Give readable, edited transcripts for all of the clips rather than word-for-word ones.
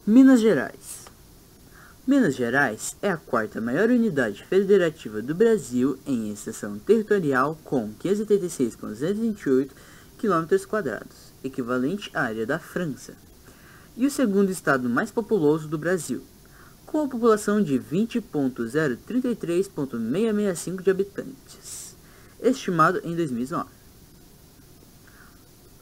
Minas Gerais. Minas Gerais é a quarta maior unidade federativa do Brasil em extensão territorial, com 586.228 km², equivalente à área da França, e o segundo estado mais populoso do Brasil, com a população de 20.033.665 de habitantes, estimado em 2009.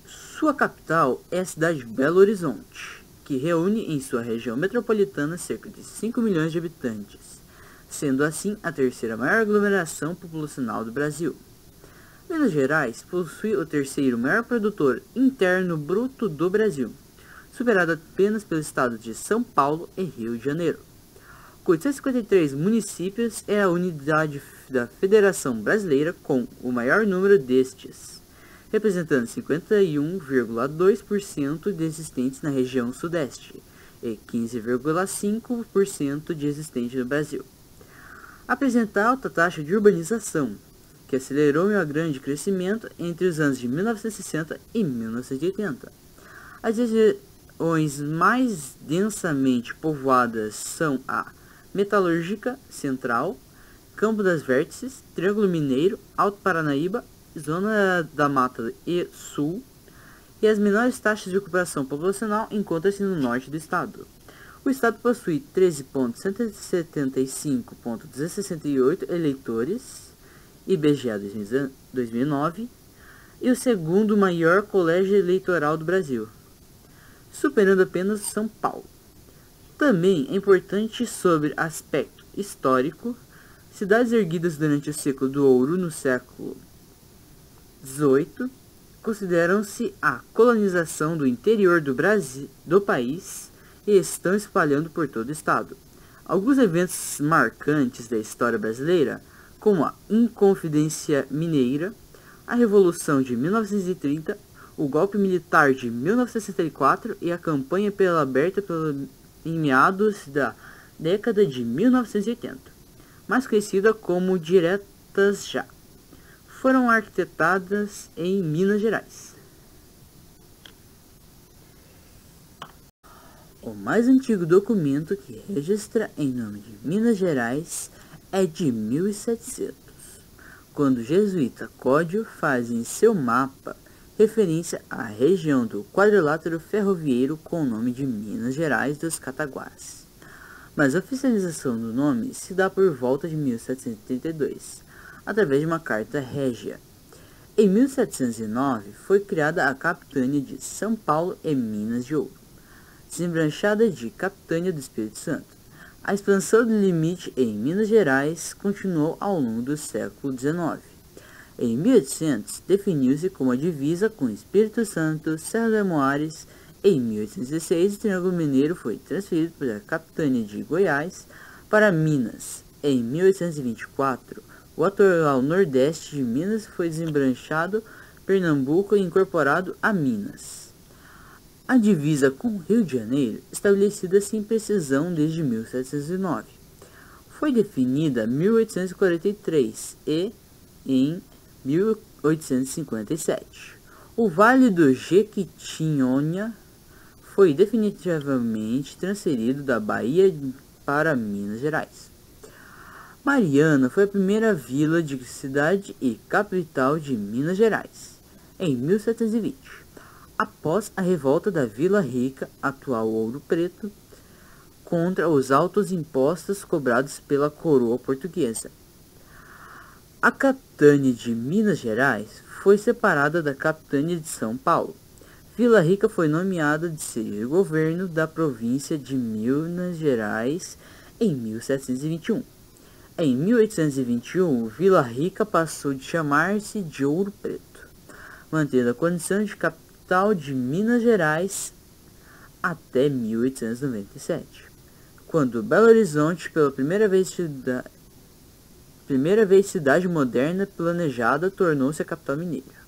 Sua capital é a cidade de Belo Horizonte, que reúne em sua região metropolitana cerca de 5 milhões de habitantes, sendo assim a terceira maior aglomeração populacional do Brasil. Minas Gerais possui o terceiro maior produtor interno bruto do Brasil, superado apenas pelo estado de São Paulo e Rio de Janeiro. Com 853 municípios, é a unidade da Federação Brasileira com o maior número destes, representando 51,2% de existentes na região sudeste e 15,5% de existentes no Brasil. Apresenta alta taxa de urbanização, que acelerou o grande crescimento entre os anos de 1960 e 1980. As regiões mais densamente povoadas são a Metalúrgica Central, Campo das Vértices, Triângulo Mineiro, Alto Paranaíba, Zona da Mata e Sul, e as menores taxas de ocupação populacional encontram-se no norte do estado. O estado possui 13.175.268 eleitores, IBGE 2009, e o segundo maior colégio eleitoral do Brasil, superando apenas São Paulo. Também é importante sobre aspecto histórico. Cidades erguidas durante o ciclo do ouro no século XVIII consideram-se a colonização do interior do país e estão espalhando por todo o estado. Alguns eventos marcantes da história brasileira, como a Inconfidência Mineira, a Revolução de 1930, o golpe militar de 1964 e a campanha pela aberta em meados da década de 1980, mais conhecida como Diretas Já, foram arquitetadas em Minas Gerais. O mais antigo documento que registra em nome de Minas Gerais é de 1700, quando o jesuíta Códio faz em seu mapa referência à região do quadrilátero ferroviário com o nome de Minas Gerais dos Cataguás. Mas a oficialização do nome se dá por volta de 1732, através de uma carta régia. Em 1709 foi criada a Capitânia de São Paulo e Minas de Ouro, desembranchada de Capitânia do Espírito Santo. A expansão do limite em Minas Gerais continuou ao longo do século XIX. Em 1800, definiu-se como a divisa com Espírito Santo, Serra do Moares. Em 1816, o Triângulo Mineiro foi transferido para a Capitânia de Goiás para Minas. Em 1824, o atual Nordeste de Minas foi desembranchado, Pernambuco incorporado a Minas. A divisa com o Rio de Janeiro, estabelecida sem precisão desde 1709, foi definida em 1843 e em 1857. O Vale do Jequitinhonha foi definitivamente transferido da Bahia para Minas Gerais. Mariana foi a primeira vila de cidade e capital de Minas Gerais, em 1720, após a revolta da Vila Rica, atual Ouro Preto, contra os altos impostos cobrados pela coroa portuguesa. A Capitânia de Minas Gerais foi separada da Capitânia de São Paulo. Vila Rica foi nomeada de sede de governo da província de Minas Gerais em 1721. Em 1821, Vila Rica passou de chamar-se de Ouro Preto, mantendo a condição de capital de Minas Gerais até 1897, quando Belo Horizonte, pela primeira vez cidade moderna planejada, tornou-se a capital mineira.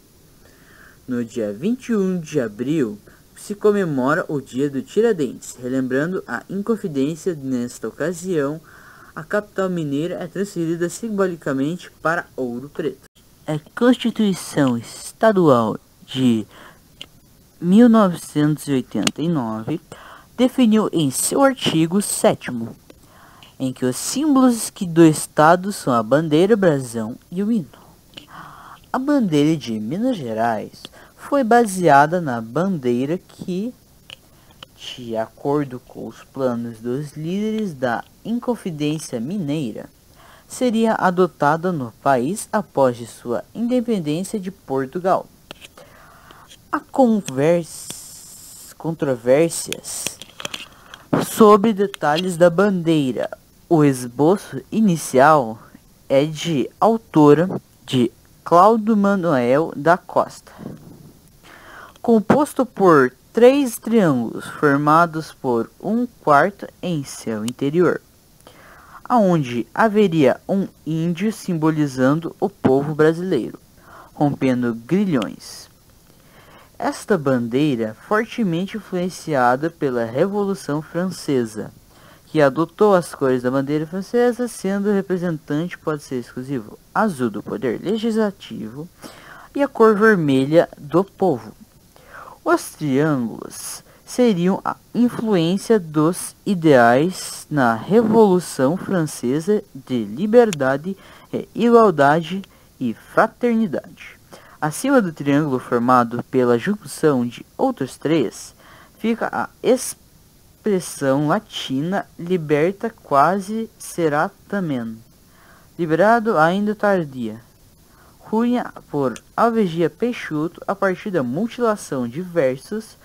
No dia 21 de abril, se comemora o Dia do Tiradentes, relembrando a Inconfidência. Nesta ocasião, a capital mineira é transferida simbolicamente para Ouro Preto. A Constituição Estadual de 1989 definiu em seu artigo 7º, em que os símbolos do Estado são a bandeira, o brasão e o hino. A bandeira de Minas Gerais foi baseada na bandeira que, de acordo com os planos dos líderes da Inconfidência Mineira, seria adotada no país após de sua independência de Portugal. Há controvérsias sobre detalhes da bandeira. O esboço inicial é de autoria de Cláudio Manuel da Costa, composto por 3 triângulos formados por um quarto em seu interior, aonde haveria um índio simbolizando o povo brasileiro, rompendo grilhões. Esta bandeira, fortemente influenciada pela Revolução Francesa, que adotou as cores da bandeira francesa, sendo o representante pode ser exclusivo azul do poder legislativo e a cor vermelha do povo. Os triângulos seriam a influência dos ideais na Revolução Francesa de liberdade, igualdade e fraternidade. Acima do triângulo formado pela junção de outros 3, fica a expressão latina liberta quasi será tamen, liberado ainda tardia, cunha por Alvegia Peixoto a partir da mutilação de versos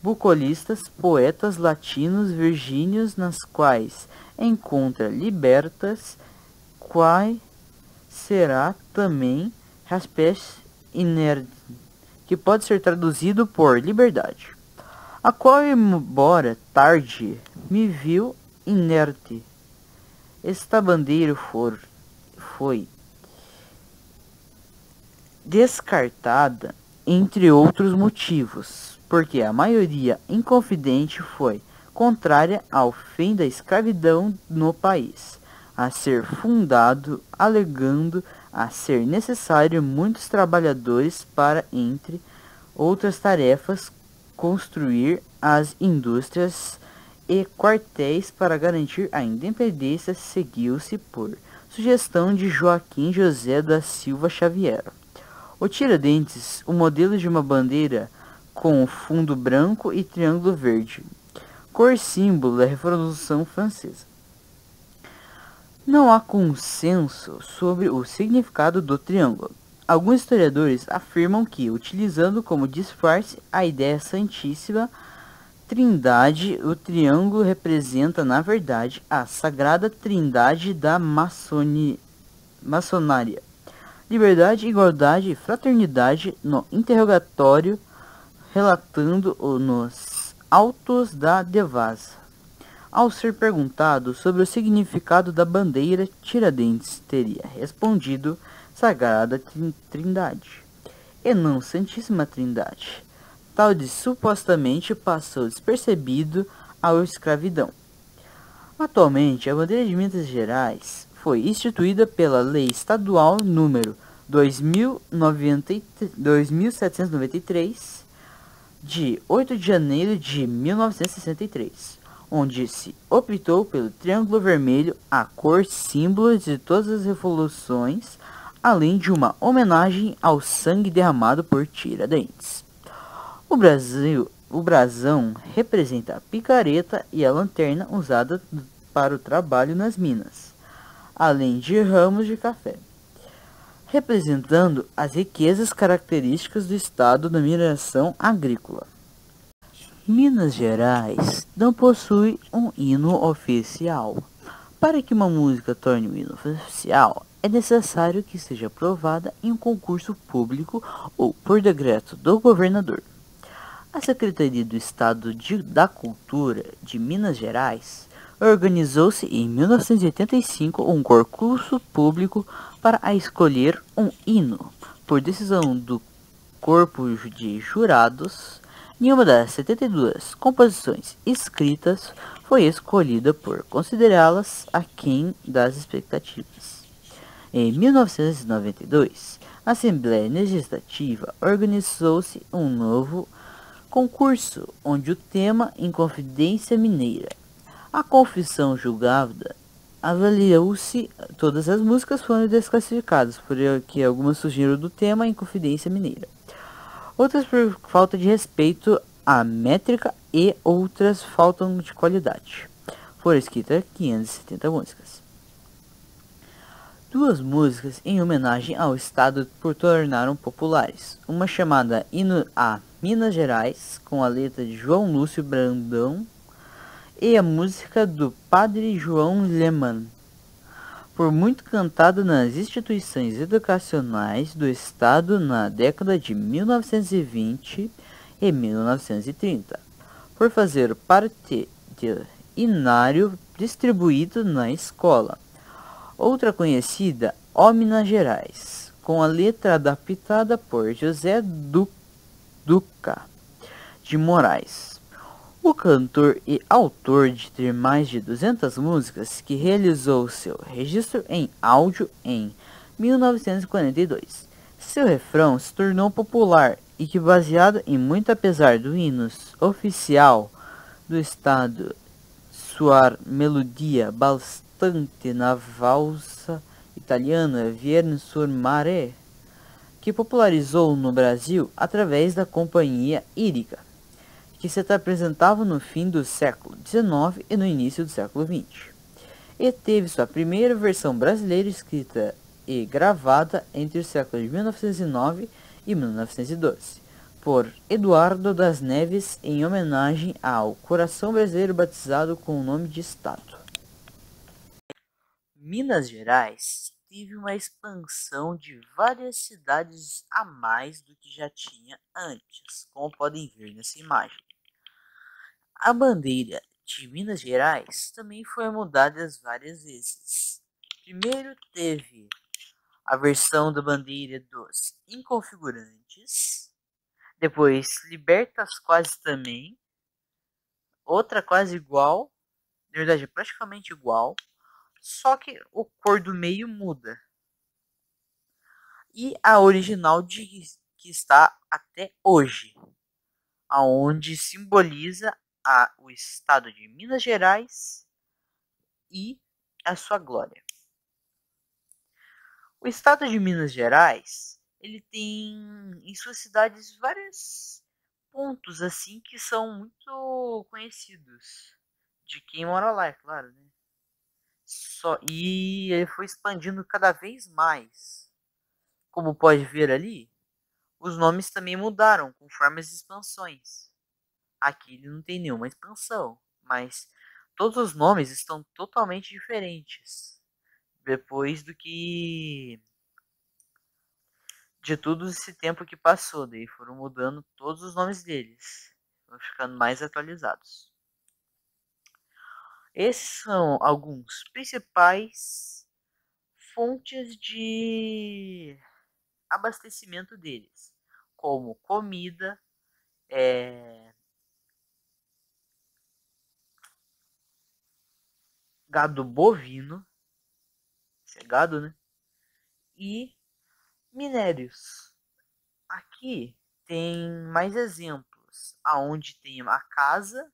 bucolistas, poetas latinos virgínios, nas quais encontra libertas, quai será também raspes inerte, que pode ser traduzido por liberdade, a qual, embora tarde, me viu inerte. Esta bandeira foi descartada, entre outros motivos, porque a maioria inconfidente foi contrária ao fim da escravidão no país a ser fundado, alegando a ser necessário muitos trabalhadores para, entre outras tarefas, construir as indústrias e quartéis para garantir a independência. Seguiu-se por sugestão de Joaquim José da Silva Xavier. O Tiradentes, o modelo de uma bandeira com fundo branco e triângulo verde, cor símbolo da Revolução Francesa. Não há consenso sobre o significado do triângulo. Alguns historiadores afirmam que, utilizando como disfarce a ideia Santíssima Trindade, o triângulo representa, na verdade, a Sagrada Trindade da maçonaria. Liberdade, igualdade e fraternidade no interrogatório, relatando nos autos da devassa. Ao ser perguntado sobre o significado da bandeira, Tiradentes teria respondido Sagrada Trindade, e não Santíssima Trindade. Tal de supostamente passou despercebido à escravidão. Atualmente, a bandeira de Minas Gerais foi instituída pela Lei Estadual número 2793, de 8 de janeiro de 1963, onde se optou pelo triângulo vermelho, a cor símbolo de todas as revoluções, além de uma homenagem ao sangue derramado por Tiradentes. O brasão representa a picareta e a lanterna usada para o trabalho nas minas, além de ramos de café, representando as riquezas características do estado da mineração agrícola. Minas Gerais não possui um hino oficial. Para que uma música torne um hino oficial, é necessário que seja aprovada em um concurso público ou por decreto do governador. A Secretaria do Estado da Cultura de Minas Gerais organizou-se em 1985 um concurso público para escolher um hino. Por decisão do corpo de jurados, nenhuma das 72 composições escritas foi escolhida por considerá-las aquém das expectativas. Em 1992, a Assembleia Legislativa organizou-se um novo Concurso, onde o tema Inconfidência Mineira. A confissão julgada avaliou-se, todas as músicas foram desclassificadas, porque algumas surgiram do tema Inconfidência Mineira. Outras por falta de respeito à métrica e outras faltam de qualidade. Foram escritas 570 músicas. Duas músicas em homenagem ao estado por tornaram populares. Uma chamada Hino a Minas Gerais, com a letra de João Lúcio Brandão, e a música do Padre João Leman, por muito cantada nas instituições educacionais do estado na década de 1920 e 1930, por fazer parte do hinário distribuído na escola. Outra conhecida, Ó Minas Gerais, com a letra adaptada por José Duca de Moraes. O cantor e autor de ter mais de 200 músicas, que realizou seu registro em áudio em 1942. Seu refrão se tornou popular e que, baseado em muito apesar do hino oficial do estado, sua melodia bastante na valsa italiana Vieni sul mare, que popularizou no Brasil através da Companhia Írica, que se apresentava no fim do século XIX e no início do século XX, e teve sua primeira versão brasileira escrita e gravada entre os séculos de 1909 e 1912, por Eduardo das Neves, em homenagem ao coração brasileiro batizado com o nome de estado. Minas Gerais teve uma expansão de várias cidades a mais do que já tinha antes, como podem ver nessa imagem. A bandeira de Minas Gerais também foi mudada várias vezes. Primeiro teve a versão da bandeira dos inconfigurantes, depois Libertas quase também, outra quase igual, na verdade praticamente igual, só que o cor do meio muda. E a original que está até hoje, aonde simboliza o estado de Minas Gerais e a sua glória. O estado de Minas Gerais, ele tem em suas cidades vários pontos assim que são muito conhecidos de quem mora lá, é claro, né? E ele foi expandindo cada vez mais. Como pode ver ali, os nomes também mudaram conforme as expansões. Aqui ele não tem nenhuma expansão, mas todos os nomes estão totalmente diferentes depois de todo esse tempo que passou. Daí foram mudando todos os nomes deles, foram ficando mais atualizados. Esses são alguns principais fontes de abastecimento deles, como comida, gado bovino, isso é gado, né? E minérios. Aqui tem mais exemplos, aonde tem a casa,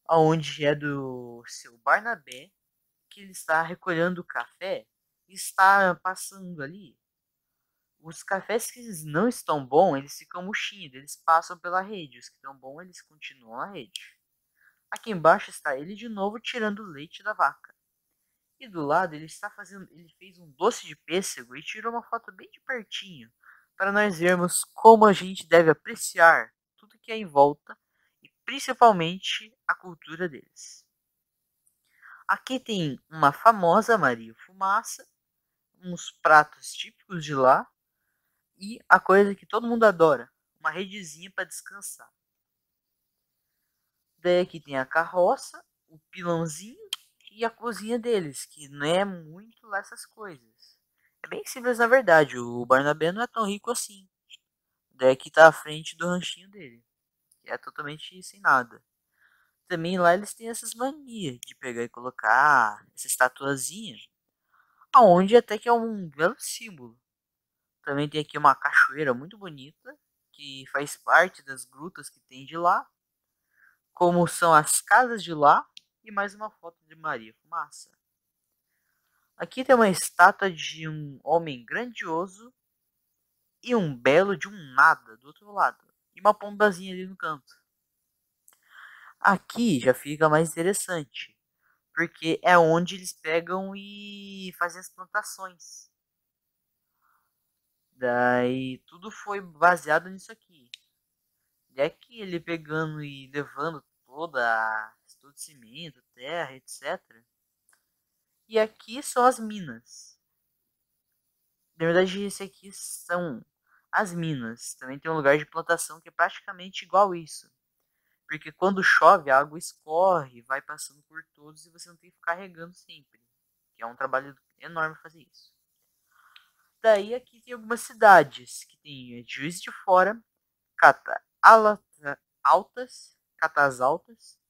aonde é do seu Barnabé, que ele está recolhendo o café e está passando ali. Os cafés que não estão bons, eles ficam murchinhos, eles passam pela rede. Os que estão bons, eles continuam na rede. Aqui embaixo está ele de novo tirando o leite da vaca. E do lado ele fez um doce de pêssego e tirou uma foto bem de pertinho, para nós vermos como a gente deve apreciar tudo que é em volta e principalmente a cultura deles. Aqui tem uma famosa Maria Fumaça, uns pratos típicos de lá e a coisa que todo mundo adora, uma redezinha para descansar. Daí aqui tem a carroça, o pilãozinho e a cozinha deles, que não é muito lá essas coisas. É bem simples na verdade, o Barnabé não é tão rico assim. Daí aqui tá à frente do ranchinho dele, que é totalmente sem nada. Também lá eles têm essas manias de pegar e colocar essa estatuazinha, aonde até que é um belo símbolo. Também tem aqui uma cachoeira muito bonita, que faz parte das grutas que tem de lá, como são as casas de lá, e mais uma foto de Maria Fumaça. Aqui tem uma estátua de um homem grandioso e um belo de um nada do outro lado, e uma pombazinha ali no canto. Aqui já fica mais interessante, porque é onde eles pegam e fazem as plantações. Daí tudo foi baseado nisso aqui. E aqui ele pegando e levando todo o cimento, terra, etc. E aqui são as minas. Na verdade, esse aqui são as minas. Também tem um lugar de plantação que é praticamente igual isso. Porque quando chove, a água escorre, vai passando por todos e você não tem que ficar regando sempre. Que é um trabalho enorme fazer isso. Daí aqui tem algumas cidades que tem Juiz de Fora, Catas Altas,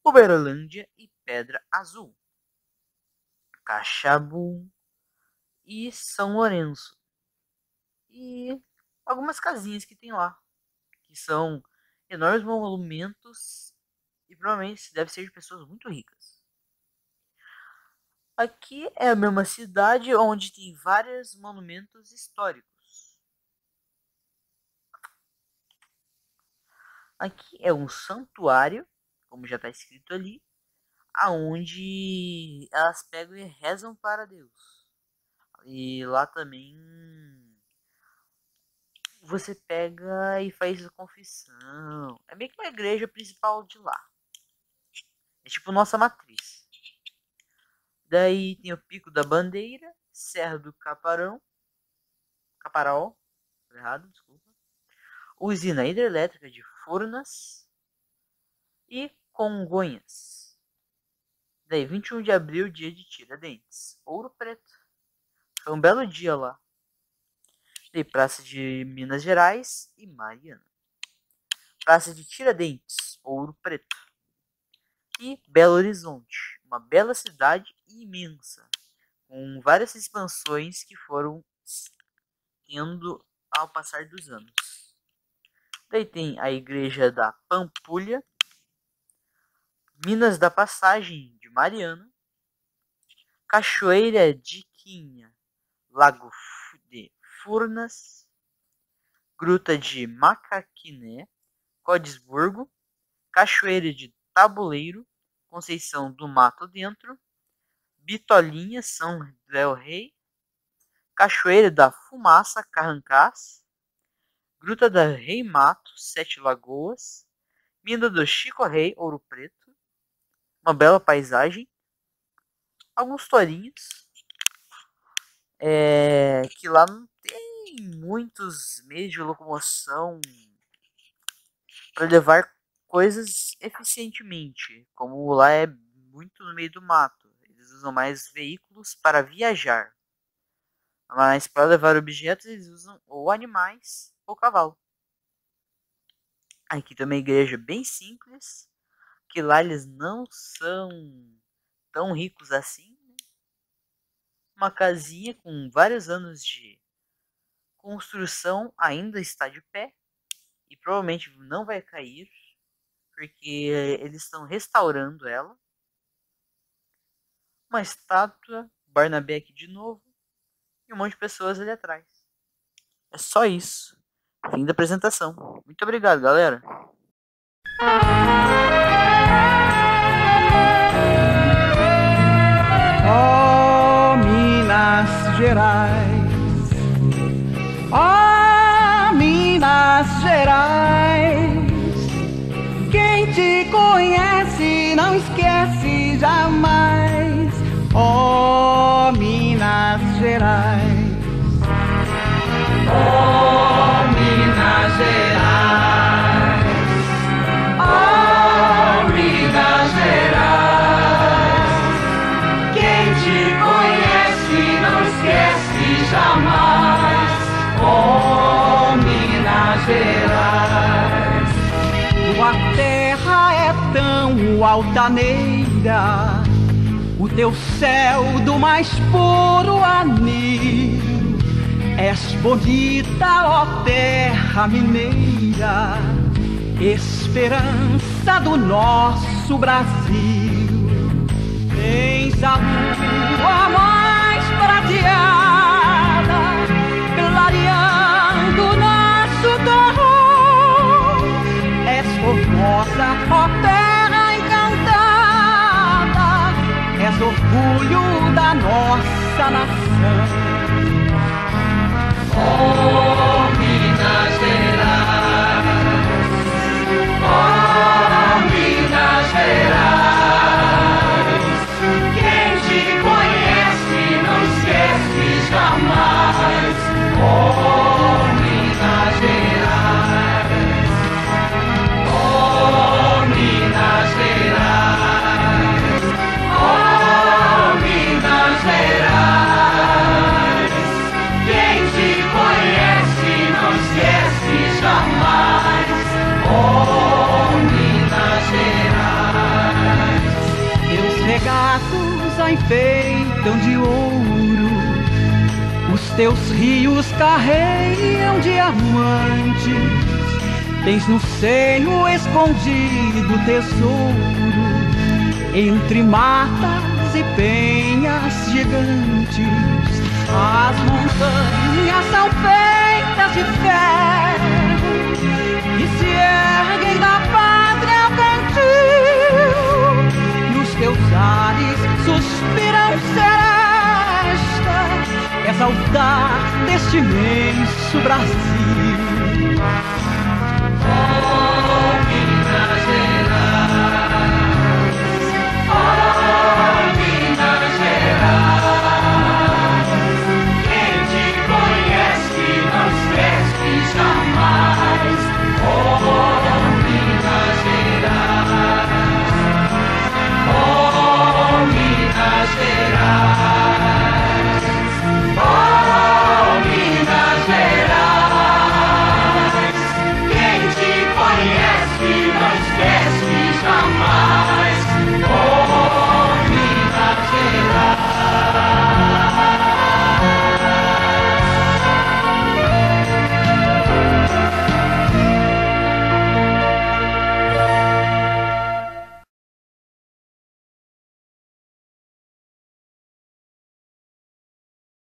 Uberlândia e Pedra Azul, Caxambu e São Lourenço. E algumas casinhas que tem lá, que são enormes monumentos e provavelmente deve ser de pessoas muito ricas. Aqui é a mesma cidade onde tem vários monumentos históricos. Aqui é um santuário, como já está escrito ali, aonde elas pegam e rezam para Deus. E lá também você pega e faz a confissão. É meio que uma igreja principal de lá. É tipo nossa matriz. Daí tem o Pico da Bandeira, Serra do Caparão, Caparaó, errado, desculpa. Usina hidrelétrica de Furnas e Congonhas. Daí 21 de abril, dia de Tiradentes, Ouro Preto. Foi um belo dia lá. Daí Praça de Minas Gerais e Mariana. Praça de Tiradentes, Ouro Preto. E Belo Horizonte, uma bela cidade imensa, com várias expansões que foram tendo ao passar dos anos. Daí tem a Igreja da Pampulha, Minas da Passagem de Mariana, Cachoeira de Quinha, Lago de Furnas, Gruta de Macaquiné, Codesburgo, Cachoeira de Tabuleiro, Conceição do Mato Dentro, Bitolinha, São Del Rey, Cachoeira da Fumaça, Carrancás, Gruta da Rei Mato, Sete Lagoas, Mina do Chico Rei, Ouro Preto, uma bela paisagem, alguns torinhos, que lá não tem muitos meios de locomoção para levar coisas eficientemente, como lá é muito no meio do mato, eles usam mais veículos para viajar, mas para levar objetos eles usam ou animais ou cavalo. Aqui tem uma igreja bem simples, que lá eles não são tão ricos assim. Uma casinha com vários anos de construção ainda está de pé e provavelmente não vai cair, porque eles estão restaurando ela. Uma estátua, Barnabé aqui de novo, e um monte de pessoas ali atrás. É só isso. Fim da apresentação. Muito obrigado, galera. Oh, Minas Gerais, oh, Minas Gerais, quem te conhece não esquece jamais. Oh, Minas Gerais, oh, Minas Gerais, oh, Minas Gerais, quem te conhece não esquece jamais. Oh, Minas Gerais, tua terra é tão altaneira, o teu céu do mais puro anil És bonita, ó terra mineira, esperança do nosso Brasil. Tens a lua mais prateada, clareando nosso terror. És formosa, ó terra encantada, és orgulho da nossa nação. Oh, Minas Gerais, oh, Minas Gerais, quem te conhece não esquece jamais. Oh, Minas Gerais, oh, Minas Gerais, oh, Minas Gerais, quem te conhece não esquece jamais. Oh, Minas Gerais. Teus regatos a enfeitam de ouro, os teus rios carreiam diamantes. Tens no seio escondido tesouro, entre matas e penhas gigantes. As montanhas são feitas de ferro e se erguem da pátria cantil. Nos teus ares suspiram seresta, és altar deste imenso Brasil. Oh,